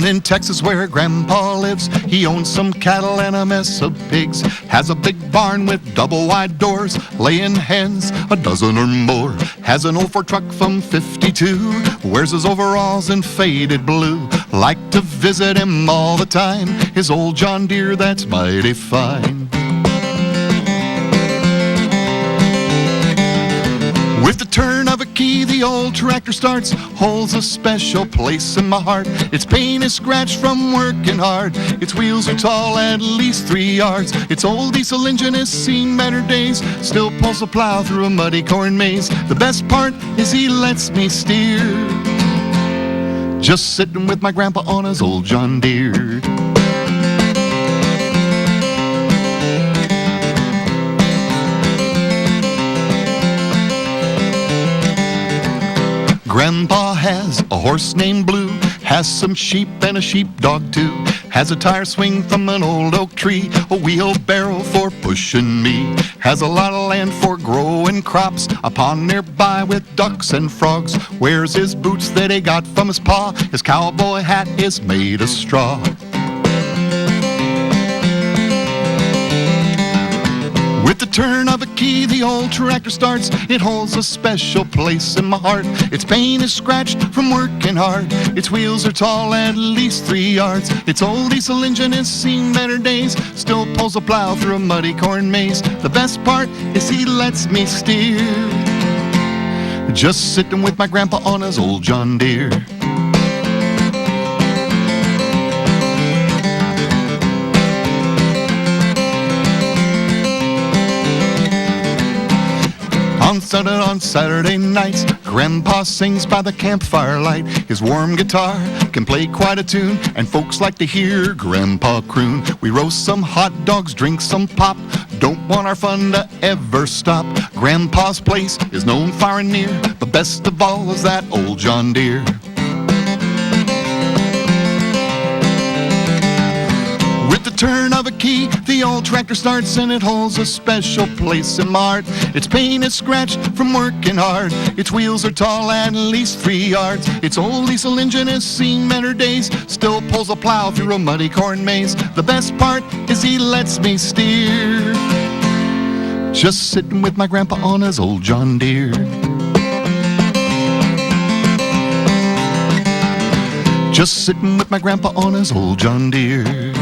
in Texas where Grandpa lives, he owns some cattle and a mess of pigs. Has a big barn with double wide doors, laying hens a dozen or more. Has an old Ford truck from 52, wears his overalls in faded blue. Like to visit him all the time, his old John Deere that's mighty fine. With the turn of a key, the old tractor starts, holds a special place in my heart. Its paint is scratched from working hard. Its wheels are tall, at least 3 yards. Its old diesel engine has seen better days, still pulls a plow through a muddy corn maze. The best part is he lets me steer, just sitting with my grandpa on his old John Deere. Grandpa has a horse named Blue, has some sheep and a sheepdog too. Has a tire swing from an old oak tree, a wheelbarrow for pushing me. Has a lot of land for growing crops, a pond nearby with ducks and frogs. Wears his boots that he got from his pa, his cowboy hat is made of straw. With the turn of a key, the old tractor starts. It holds a special place in my heart. Its paint is scratched from working hard. Its wheels are tall, at least 3 yards. Its old diesel engine has seen better days, still pulls a plow through a muddy corn maze. The best part is he lets me steer, just sitting with my grandpa on his old John Deere. On Saturday nights, Grandpa sings by the campfire light. His warm guitar can play quite a tune, and folks like to hear Grandpa croon. We roast some hot dogs, drink some pop, don't want our fun to ever stop. Grandpa's place is known far and near, but best of all is that old John Deere. With the turn of a key, the old tractor starts, and it holds a special place in my heart. Its paint is scratched from working hard. Its wheels are tall, at least 3 yards. Its old diesel engine has seen better days, still pulls a plow through a muddy corn maze. The best part is he lets me steer, just sitting with my grandpa on his old John Deere. Just sitting with my grandpa on his old John Deere.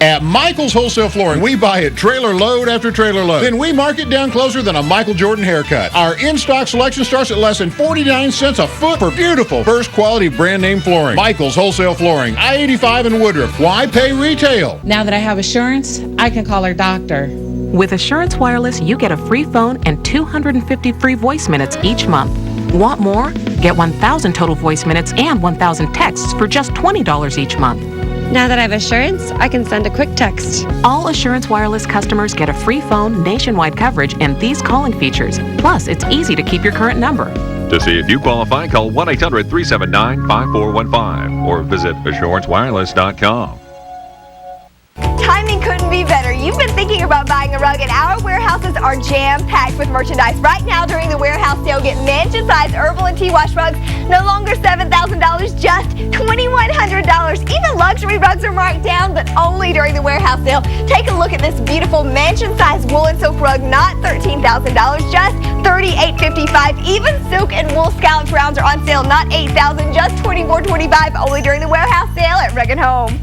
At Michael's Wholesale Flooring, we buy it trailer load after trailer load. Then we mark it down closer than a Michael Jordan haircut. Our in-stock selection starts at less than 49 cents a foot for beautiful, first-quality brand-name flooring. Michael's Wholesale Flooring, I-85 in Woodruff. Why pay retail? Now that I have Assurance, I can call our doctor. With Assurance Wireless, you get a free phone and 250 free voice minutes each month. Want more? Get 1,000 total voice minutes and 1,000 texts for just $20 each month. Now that I have Assurance, I can send a quick text. All Assurance Wireless customers get a free phone, nationwide coverage, and these calling features. Plus, it's easy to keep your current number. To see if you qualify, call 1-800-379-5415 or visit AssuranceWireless.com. Timing couldn't be better. You've been thinking about buying a rug, and our warehouses are jam-packed with merchandise. Right now, during the warehouse sale, get mansion-sized herbal and tea wash rugs, no longer $7,000, just $2,100. Even luxury rugs are marked down, but only during the warehouse sale. Take a look at this beautiful mansion-sized wool and silk rug, not $13,000, just $3,855. Even silk and wool scallop rounds are on sale, not $8,000, just $24.25, only during the warehouse sale at Rug & Home.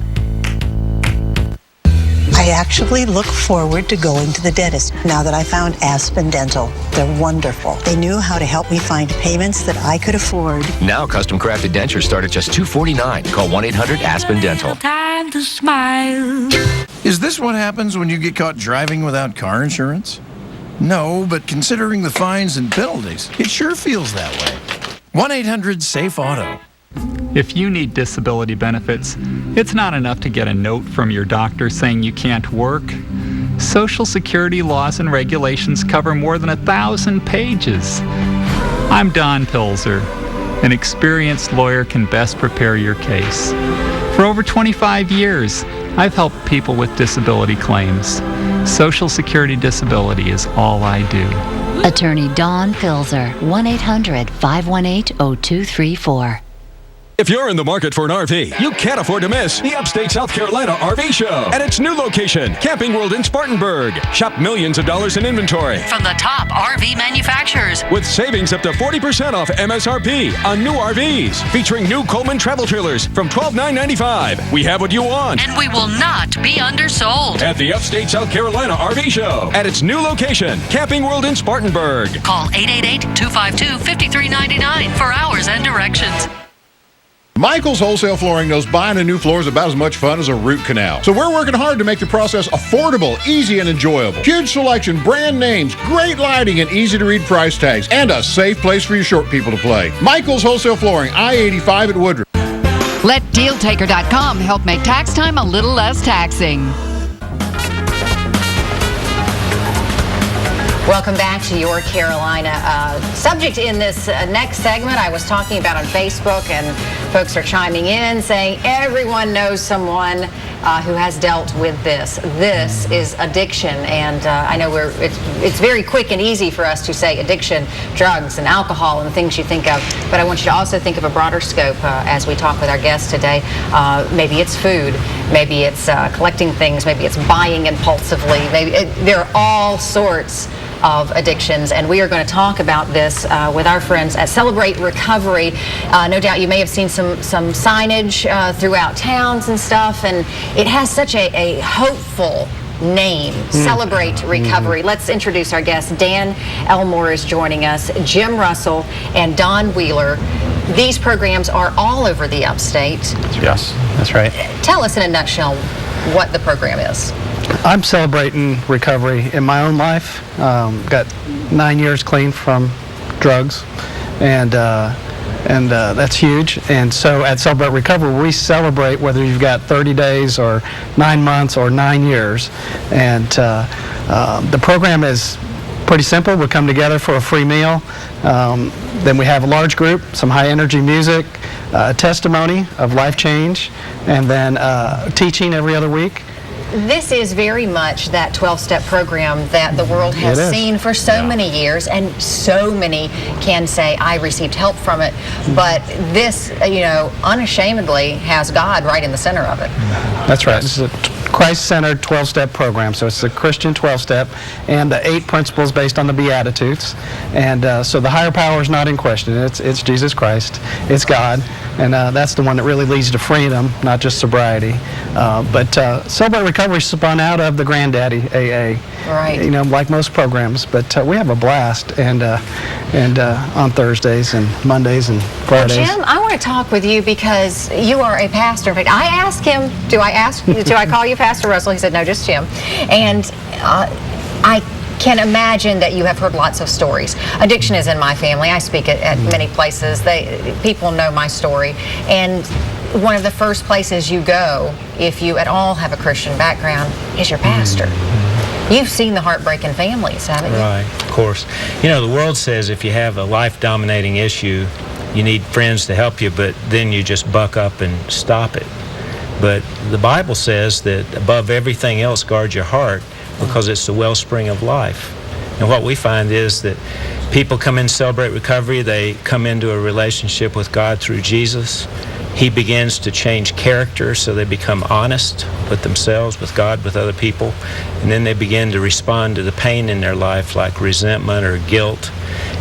I actually look forward to going to the dentist now that I found Aspen Dental. They're wonderful. They knew how to help me find payments that I could afford. Now custom crafted dentures start at just $249. Call 1-800-ASPEN-DENTAL. Time to smile. Is this what happens when you get caught driving without car insurance? No, but considering the fines and penalties, it sure feels that way. 1-800-SAFE-AUTO. If you need disability benefits, it's not enough to get a note from your doctor saying you can't work. Social Security laws and regulations cover more than 1,000 pages. I'm Don Pilzer. An experienced lawyer can best prepare your case. For over 25 years, I've helped people with disability claims. Social Security disability is all I do. Attorney Dawn Pilzer, 1-800-518-0234. If you're in the market for an RV, you can't afford to miss the Upstate South Carolina RV Show at its new location, Camping World in Spartanburg. Shop millions of dollars in inventory From the top RV manufacturers. with savings up to 40% off MSRP on new RVs, featuring new Coleman travel trailers from $12,995. We have what you want And we will not be undersold. at the Upstate South Carolina RV Show at its new location, Camping World in Spartanburg. Call 888-252-5399 for hours and directions. Michael's Wholesale Flooring knows buying a new floor is about as much fun as a root canal. So we're working hard to make the process affordable, easy, and enjoyable. Huge selection, brand names, great lighting, and easy-to-read price tags, and a safe place for your short people to play. Michael's Wholesale Flooring, I-85 at Woodruff. Let DealTaker.com help make tax time a little less taxing. Welcome back to Your Carolina. Subject in this next segment I was talking about on Facebook, and folks are chiming in saying everyone knows someone who has dealt with this. This is addiction, and I know it's very quick and easy for us to say addiction, drugs, and alcohol, and things you think of, but I want you to also think of a broader scope as we talk with our guests today. Maybe it's food, maybe it's collecting things, maybe it's buying impulsively, maybe there are all sorts of addictions, and we are going to talk about this with our friends at Celebrate Recovery. No doubt you may have seen some signage throughout towns and stuff, and it has such a hopeful name, Celebrate Recovery. Let's introduce our guests. Dan Elmore is joining us, Jim Russell, and Don Wheeler. These programs are all over the upstate. Yes, that's right. Tell us in a nutshell what the program is. I'm celebrating recovery in my own life. Got 9 years clean from drugs, and that's huge. And so at Celebrate Recovery, we celebrate whether you've got 30 days or 9 months or 9 years. And the program is pretty simple. We come together for a free meal. Then we have a large group, some high energy music, testimony of life change, and then teaching every other week. This is very much that 12-step program that the world has seen for so many years, and so many can say, I received help from it. But this, unashamedly has God right in the center of it. That's right. This is a Christ-centered 12-step program. So it's a Christian 12-step and the 8 principles based on the Beatitudes. And so the higher power is not in question. It's Jesus Christ. It's God. And that's the one that really leads to freedom, not just sobriety. But Celebrate Recovery spun out of the Granddaddy AA. Right. Like most programs. But we have a blast, and on Thursdays and Mondays and Fridays. Well, Jim, I want to talk with you because you are a pastor. In fact, I asked him, do I call you Pastor Russell? He said, no, just Jim. And I can imagine that you have heard lots of stories. Addiction is in my family. I speak at many places. People know my story. And one of the first places you go, if you at all have a Christian background, is your pastor. You've seen the heartbreaking families, haven't you? Right, of course. The world says if you have a life-dominating issue, you need friends to help you, but then you just buck up and stop it. But the Bible says that above everything else, guard your heart, because it's the wellspring of life. And what we find is that people come in to Celebrate Recovery, they come into a relationship with God through Jesus. He begins to change character, so they become honest with themselves, with God, with other people. And then they begin to respond to the pain in their life, like resentment or guilt,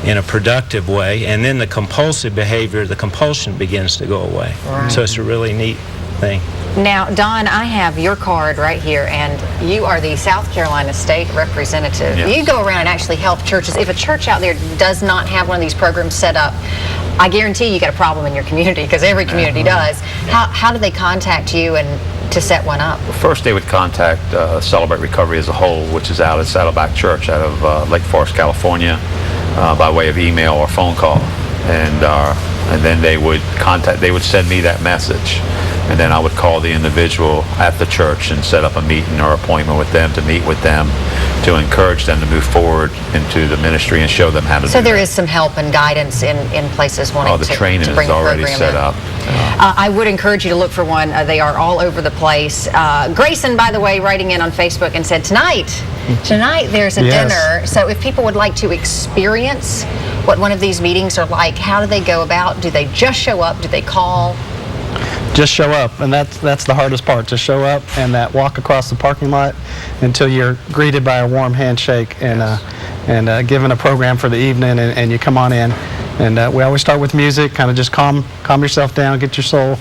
in a productive way. And then the compulsive behavior, the compulsion begins to go away. Right. So it's a really neat thing. Now, Don, I have your card right here, and you are the South Carolina State Representative. Yes. You go around and actually help churches. If a church out there does not have one of these programs set up, I guarantee you got a problem in your community, because every community does. How do they contact you and to set one up? First, they would contact Celebrate Recovery as a whole, which is out at Saddleback Church out of Lake Forest, California, by way of email or phone call. And then they would send me that message. And then I would call the individual at the church and set up a meeting or appointment with them to meet with them, to encourage them to move forward into the ministry and show them how to do that. So there is some help and guidance in places wanting the to training bring is already set up. I would encourage you to look for one. They are all over the place. Grayson, by the way, writing in on Facebook and said, tonight Tonight there's a Yes. dinner, so if people would like to experience what one of these meetings are like, how do they go about? Do they just show up? Do they call? Just show up, and that's the hardest part. Just show up and that walk across the parking lot until you're greeted by a warm handshake and given a program for the evening, and you come on in. And we always start with music, kind of just calm yourself down, get your soul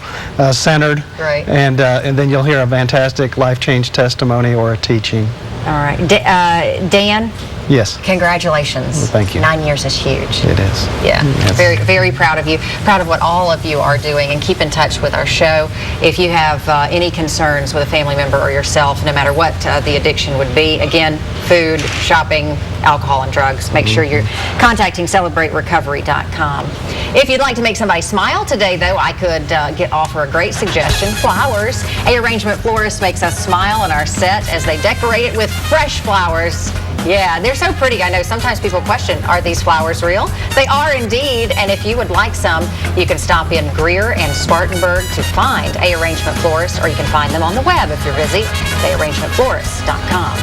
centered, Right. and then you'll hear a fantastic life change testimony or a teaching. All right. Dan, Yes. congratulations. Well, thank you. 9 years is huge. It is. Yeah, Yes. very, very proud of you. Proud of what all of you are doing, and keep in touch with our show. If you have any concerns with a family member or yourself, no matter what the addiction would be, again, food, shopping, alcohol, and drugs, make sure you're contacting CelebrateRecovery.com. If you'd like to make somebody smile today, though, I could offer a great suggestion: flowers. A Arrangement Florist makes us smile in our set as they decorate it with fresh flowers. Yeah, they're so pretty. I know sometimes people question, are these flowers real? They are indeed, and if you would like some, you can stop in Greer and Spartanburg to find A Arrangement Florist, or you can find them on the web if you're busy, AArrangementFlorist.com.